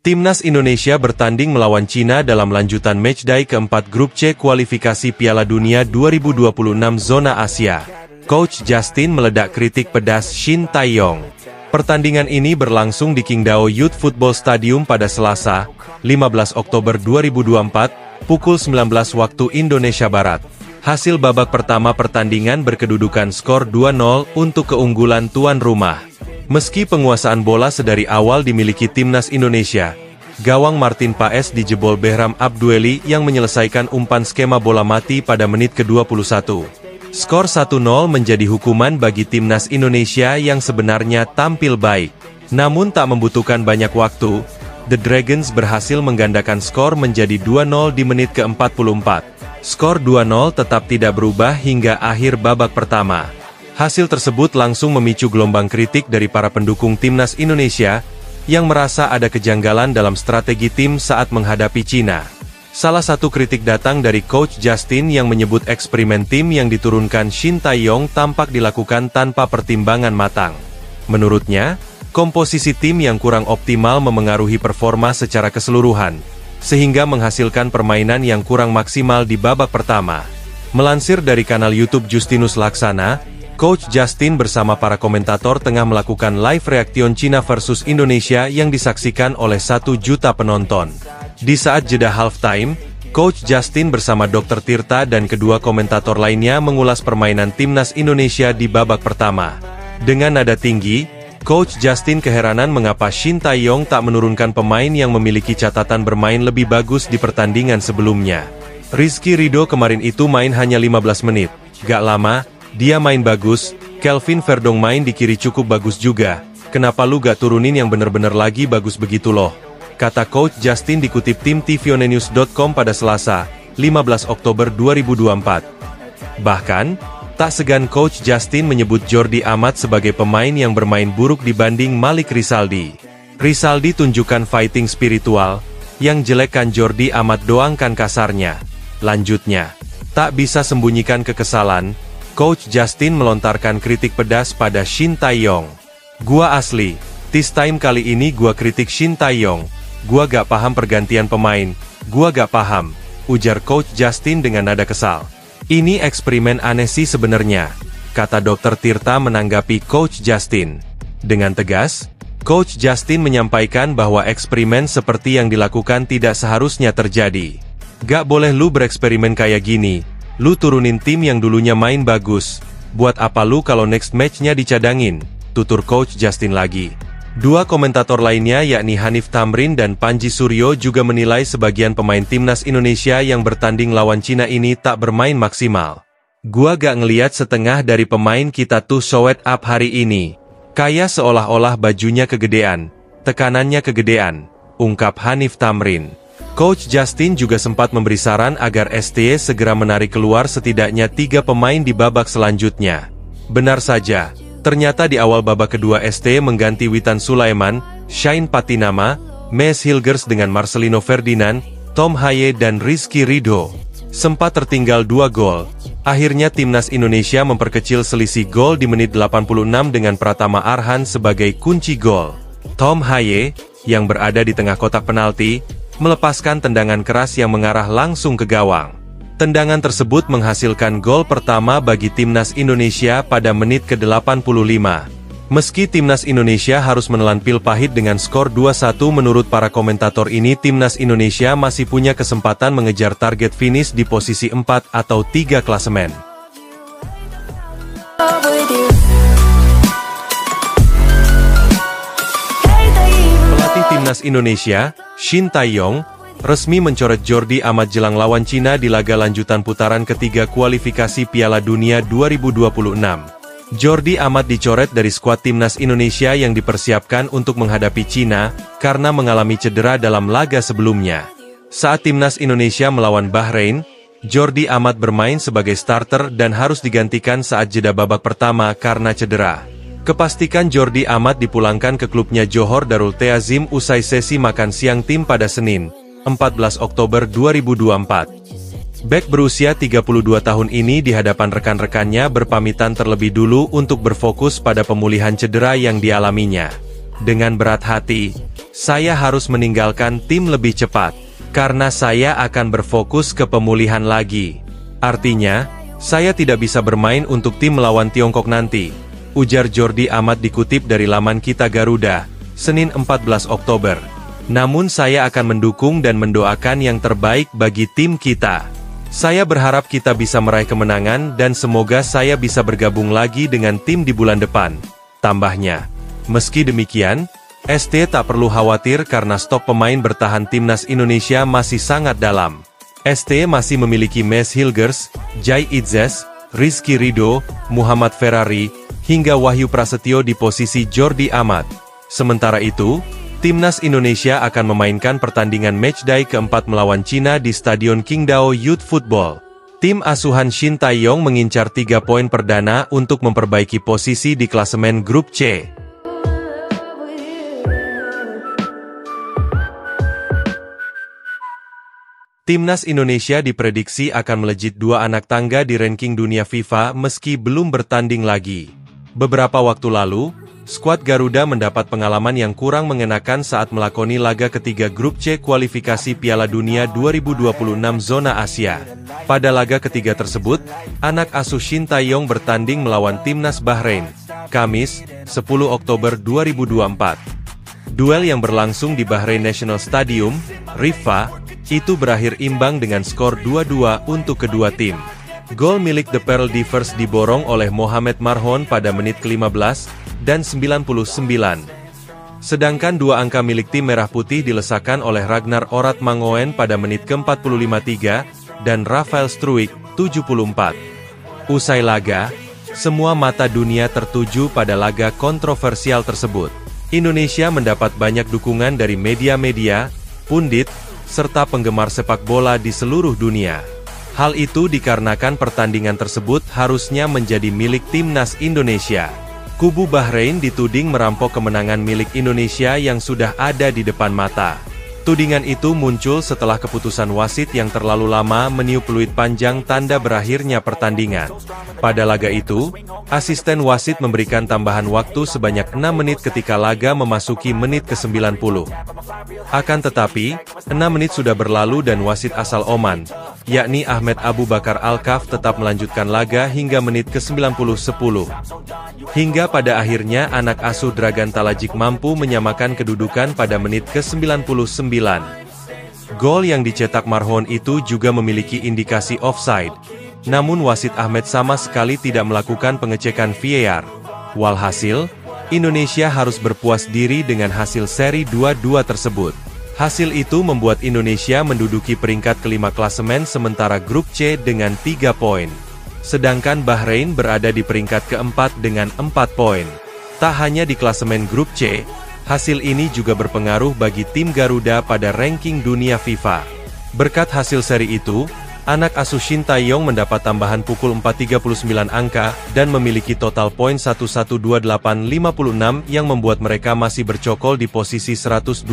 Timnas Indonesia bertanding melawan Cina dalam lanjutan matchday keempat Grup C kualifikasi Piala Dunia 2026 zona Asia. Coach Justin meledak kritik pedas Shin Tae-yong. Pertandingan ini berlangsung di Qingdao Youth Football Stadium pada Selasa, 15 Oktober 2024, pukul 19 waktu Indonesia Barat. Hasil babak pertama pertandingan berkedudukan skor 2-0 untuk keunggulan tuan rumah. Meski penguasaan bola sedari awal dimiliki Timnas Indonesia, gawang Martin Paes dijebol Behram Abdueli yang menyelesaikan umpan skema bola mati pada menit ke-21. Skor 1-0 menjadi hukuman bagi Timnas Indonesia yang sebenarnya tampil baik. Namun tak membutuhkan banyak waktu, The Dragons berhasil menggandakan skor menjadi 2-0 di menit ke-44. Skor 2-0 tetap tidak berubah hingga akhir babak pertama. Hasil tersebut langsung memicu gelombang kritik dari para pendukung Timnas Indonesia, yang merasa ada kejanggalan dalam strategi tim saat menghadapi Cina. Salah satu kritik datang dari Coach Justin yang menyebut eksperimen tim yang diturunkan Shin Tae-yong tampak dilakukan tanpa pertimbangan matang. Menurutnya, komposisi tim yang kurang optimal memengaruhi performa secara keseluruhan, sehingga menghasilkan permainan yang kurang maksimal di babak pertama. Melansir dari kanal YouTube Justinus Laksana, Coach Justin bersama para komentator tengah melakukan live reaction Cina versus Indonesia yang disaksikan oleh 1 juta penonton. Di saat jeda halftime, Coach Justin bersama Dr. Tirta dan kedua komentator lainnya mengulas permainan Timnas Indonesia di babak pertama. Dengan nada tinggi, Coach Justin keheranan mengapa Shin Tae-yong tak menurunkan pemain yang memiliki catatan bermain lebih bagus di pertandingan sebelumnya. Rizky Ridho kemarin itu main hanya 15 menit. Gak lama, dia main bagus. Kelvin Verdong main di kiri cukup bagus juga. Kenapa lu gak turunin yang bener-bener lagi bagus begitu loh? Kata Coach Justin dikutip tim tvonnews.com pada Selasa, 15 Oktober 2024. Bahkan, tak segan Coach Justin menyebut Jordi Amat sebagai pemain yang bermain buruk dibanding Malik Rizaldi. Rizaldi tunjukkan fighting spiritual, yang jelek kan Jordi Amat doang kan kasarnya. Lanjutnya, tak bisa sembunyikan kekesalan, Coach Justin melontarkan kritik pedas pada Shin Tae-yong. Gua asli, this time kali ini gua kritik Shin Tae-yong. Gua gak paham pergantian pemain, gua gak paham, ujar Coach Justin dengan nada kesal. Ini eksperimen aneh sih sebenarnya, kata Dr. Tirta menanggapi Coach Justin. Dengan tegas, Coach Justin menyampaikan bahwa eksperimen seperti yang dilakukan tidak seharusnya terjadi. Gak boleh lu bereksperimen kayak gini. Lu turunin tim yang dulunya main bagus. Buat apa lu kalau next match-nya dicadangin? Tutur Coach Justin lagi. Dua komentator lainnya yakni Hanif Tamrin dan Panji Suryo juga menilai sebagian pemain Timnas Indonesia yang bertanding lawan Cina ini tak bermain maksimal. Gua gak ngeliat setengah dari pemain kita tuh showed up hari ini. Kayak seolah-olah bajunya kegedean, tekanannya kegedean, ungkap Hanif Tamrin. Coach Justin juga sempat memberi saran agar STY segera menarik keluar setidaknya 3 pemain di babak selanjutnya. Benar saja, ternyata di awal babak kedua STY mengganti Witan Sulaiman, Shine Patinama, Mes Hilgers dengan Marcelino Ferdinand, Tom Haye dan Rizky Ridho. Sempat tertinggal 2 gol. Akhirnya Timnas Indonesia memperkecil selisih gol di menit 86 dengan Pratama Arhan sebagai kunci gol. Tom Haye, yang berada di tengah kotak penalti, melepaskan tendangan keras yang mengarah langsung ke gawang. Tendangan tersebut menghasilkan gol pertama bagi Timnas Indonesia pada menit ke-85. Meski Timnas Indonesia harus menelan pil pahit dengan skor 2-1 menurut para komentator ini, Timnas Indonesia masih punya kesempatan mengejar target finish di posisi 4 atau 3 klasemen. Pelatih Timnas Indonesia, Shin Tae-yong, resmi mencoret Jordi Amat jelang lawan Cina di laga lanjutan putaran ketiga kualifikasi Piala Dunia 2026. Jordi Amat dicoret dari skuad Timnas Indonesia yang dipersiapkan untuk menghadapi Cina, karena mengalami cedera dalam laga sebelumnya. Saat Timnas Indonesia melawan Bahrain, Jordi Amat bermain sebagai starter dan harus digantikan saat jeda babak pertama karena cedera. Kepastikan Jordi Amat dipulangkan ke klubnya Johor Darul Ta'zim usai sesi makan siang tim pada Senin, 14 Oktober 2024. Bek berusia 32 tahun ini di hadapan rekan-rekannya berpamitan terlebih dulu untuk berfokus pada pemulihan cedera yang dialaminya. Dengan berat hati, Saya harus meninggalkan tim lebih cepat, karena saya akan berfokus ke pemulihan lagi. Artinya, saya tidak bisa bermain untuk tim melawan Tiongkok nanti, ujar Jordi Amat dikutip dari laman Kita Garuda, Senin 14 Oktober. Namun saya akan mendukung dan mendoakan yang terbaik bagi tim kita. Saya berharap kita bisa meraih kemenangan dan semoga saya bisa bergabung lagi dengan tim di bulan depan, tambahnya. Meski demikian, ST tak perlu khawatir karena stok pemain bertahan timnas Indonesia masih sangat dalam. ST masih memiliki Mes Hilgers, Jai Itzes, Rizky Ridho, Muhammad Ferrari, hingga Wahyu Prasetyo di posisi Jordi Amat. Sementara itu, timnas Indonesia akan memainkan pertandingan matchday keempat melawan Cina di Stadion Qingdao Youth Football. Tim asuhan Shin Tae-yong mengincar 3 poin perdana untuk memperbaiki posisi di klasemen grup C. Timnas Indonesia diprediksi akan melejit 2 anak tangga di ranking dunia FIFA meski belum bertanding lagi. Beberapa waktu lalu, skuad Garuda mendapat pengalaman yang kurang mengenakan saat melakoni laga ketiga grup C kualifikasi Piala Dunia 2026 zona Asia. Pada laga ketiga tersebut, anak asuh Shin Tae-yong bertanding melawan timnas Bahrain, Kamis, 10 Oktober 2024. Duel yang berlangsung di Bahrain National Stadium, Riffa, itu berakhir imbang dengan skor 2-2 untuk kedua tim. Gol milik The Pearl Divers diborong oleh Mohamed Marhon pada menit ke-15 dan 99. Sedangkan 2 angka milik tim Merah Putih dilesakan oleh Ragnar Orat Mangoen pada menit ke-45 dan Rafael Struijk, 74. Usai laga, semua mata dunia tertuju pada laga kontroversial tersebut. Indonesia mendapat banyak dukungan dari media-media, pundit, serta penggemar sepak bola di seluruh dunia. Hal itu dikarenakan pertandingan tersebut harusnya menjadi milik timnas Indonesia. Kubu Bahrain dituding merampok kemenangan milik Indonesia yang sudah ada di depan mata. Tudingan itu muncul setelah keputusan wasit yang terlalu lama meniup peluit panjang tanda berakhirnya pertandingan. Pada laga itu, asisten wasit memberikan tambahan waktu sebanyak 6 menit ketika laga memasuki menit ke-90. Akan tetapi, 6 menit sudah berlalu dan wasit asal Oman, yakni Ahmed Abu Bakar Al-Kaf tetap melanjutkan laga hingga menit ke-90-10. Hingga pada akhirnya anak asuh Dragan Talajik mampu menyamakan kedudukan pada menit ke-99. Gol yang dicetak Marhon itu juga memiliki indikasi offside. Namun wasit Ahmed sama sekali tidak melakukan pengecekan VAR. Walhasil, Indonesia harus berpuas diri dengan hasil seri 2-2 tersebut. Hasil itu membuat Indonesia menduduki peringkat kelima klasemen sementara grup C dengan 3 poin. Sedangkan Bahrain berada di peringkat keempat dengan 4 poin. Tak hanya di klasemen grup C, hasil ini juga berpengaruh bagi tim Garuda pada ranking dunia FIFA. Berkat hasil seri itu, anak asuh Shin Tae-yong mendapat tambahan pukul 439 angka dan memiliki total poin 112856 yang membuat mereka masih bercokol di posisi 129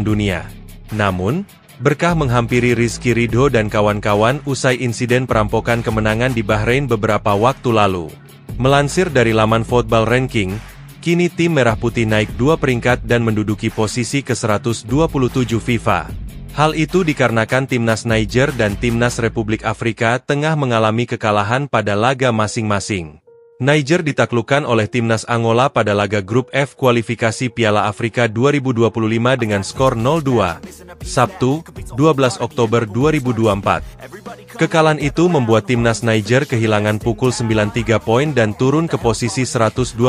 dunia. Namun, berkah menghampiri Rizky Ridho dan kawan-kawan usai insiden perampokan kemenangan di Bahrain beberapa waktu lalu. Melansir dari laman Football Ranking, kini tim Merah Putih naik 2 peringkat dan menduduki posisi ke-127 FIFA. Hal itu dikarenakan timnas Niger dan timnas Republik Afrika tengah mengalami kekalahan pada laga masing-masing. Niger ditaklukkan oleh timnas Angola pada laga grup F kualifikasi Piala Afrika 2025 dengan skor 0-2, Sabtu, 12 Oktober 2024. Kekalahan itu membuat timnas Niger kehilangan pukul 93 poin dan turun ke posisi 129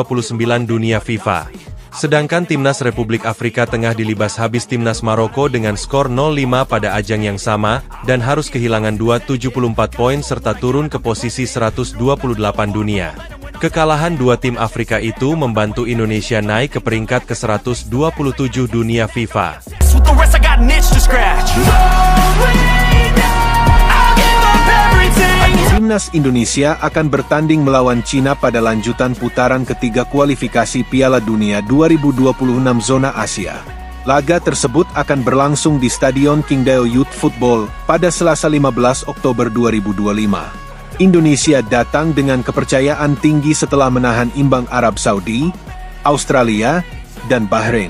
dunia FIFA. Sedangkan timnas Republik Afrika tengah dilibas habis timnas Maroko dengan skor 0-5 pada ajang yang sama, dan harus kehilangan 274 poin serta turun ke posisi 128 dunia. Kekalahan 2 tim Afrika itu membantu Indonesia naik ke peringkat ke-127 dunia FIFA. Timnas Indonesia akan bertanding melawan Cina pada lanjutan putaran ketiga kualifikasi Piala Dunia 2026 zona Asia. Laga tersebut akan berlangsung di Stadion Qingdao Youth Football pada Selasa 15 Oktober 2025. Indonesia datang dengan kepercayaan tinggi setelah menahan imbang Arab Saudi, Australia, dan Bahrain.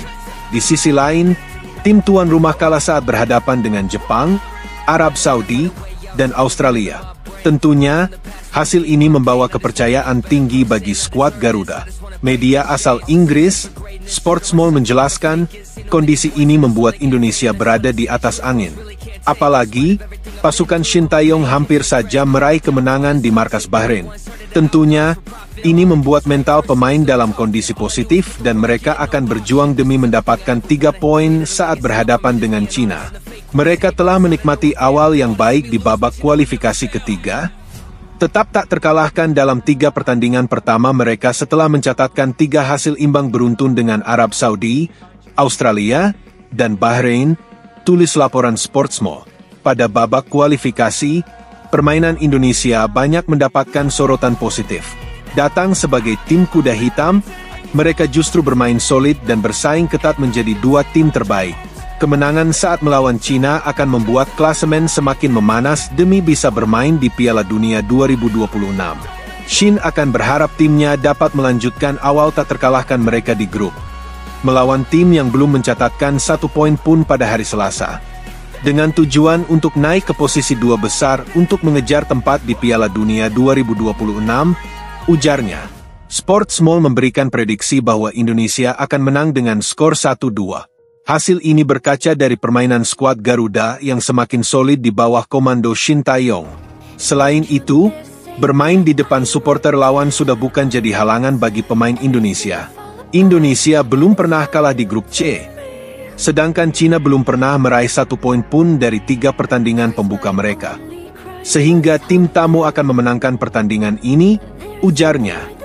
Di sisi lain, tim tuan rumah kalah saat berhadapan dengan Jepang, Arab Saudi, dan Australia. Tentunya, hasil ini membawa kepercayaan tinggi bagi skuad Garuda. Media asal Inggris, Sportsmall menjelaskan, kondisi ini membuat Indonesia berada di atas angin. Apalagi, pasukan Shin Tae-yong hampir saja meraih kemenangan di markas Bahrain. Tentunya, ini membuat mental pemain dalam kondisi positif dan mereka akan berjuang demi mendapatkan 3 poin saat berhadapan dengan Cina. Mereka telah menikmati awal yang baik di babak kualifikasi ketiga, tetap tak terkalahkan dalam 3 pertandingan pertama mereka setelah mencatatkan 3 hasil imbang beruntun dengan Arab Saudi, Australia, dan Bahrain, tulis laporan Sportsmall. Pada babak kualifikasi, permainan Indonesia banyak mendapatkan sorotan positif. Datang sebagai tim kuda hitam, mereka justru bermain solid dan bersaing ketat menjadi 2 tim terbaik. Kemenangan saat melawan Cina akan membuat klasemen semakin memanas demi bisa bermain di Piala Dunia 2026. Shin akan berharap timnya dapat melanjutkan awal tak terkalahkan mereka di grup, melawan tim yang belum mencatatkan 1 poin pun pada hari Selasa. Dengan tujuan untuk naik ke posisi 2 besar untuk mengejar tempat di Piala Dunia 2026, ujarnya. Sportsmall memberikan prediksi bahwa Indonesia akan menang dengan skor 1-2. Hasil ini berkaca dari permainan skuad Garuda yang semakin solid di bawah komando Shin Tae-yong. Selain itu, bermain di depan supporter lawan sudah bukan jadi halangan bagi pemain Indonesia. Indonesia belum pernah kalah di grup C, sedangkan Cina belum pernah meraih 1 poin pun dari 3 pertandingan pembuka mereka. Sehingga tim tamu akan memenangkan pertandingan ini, ujarnya.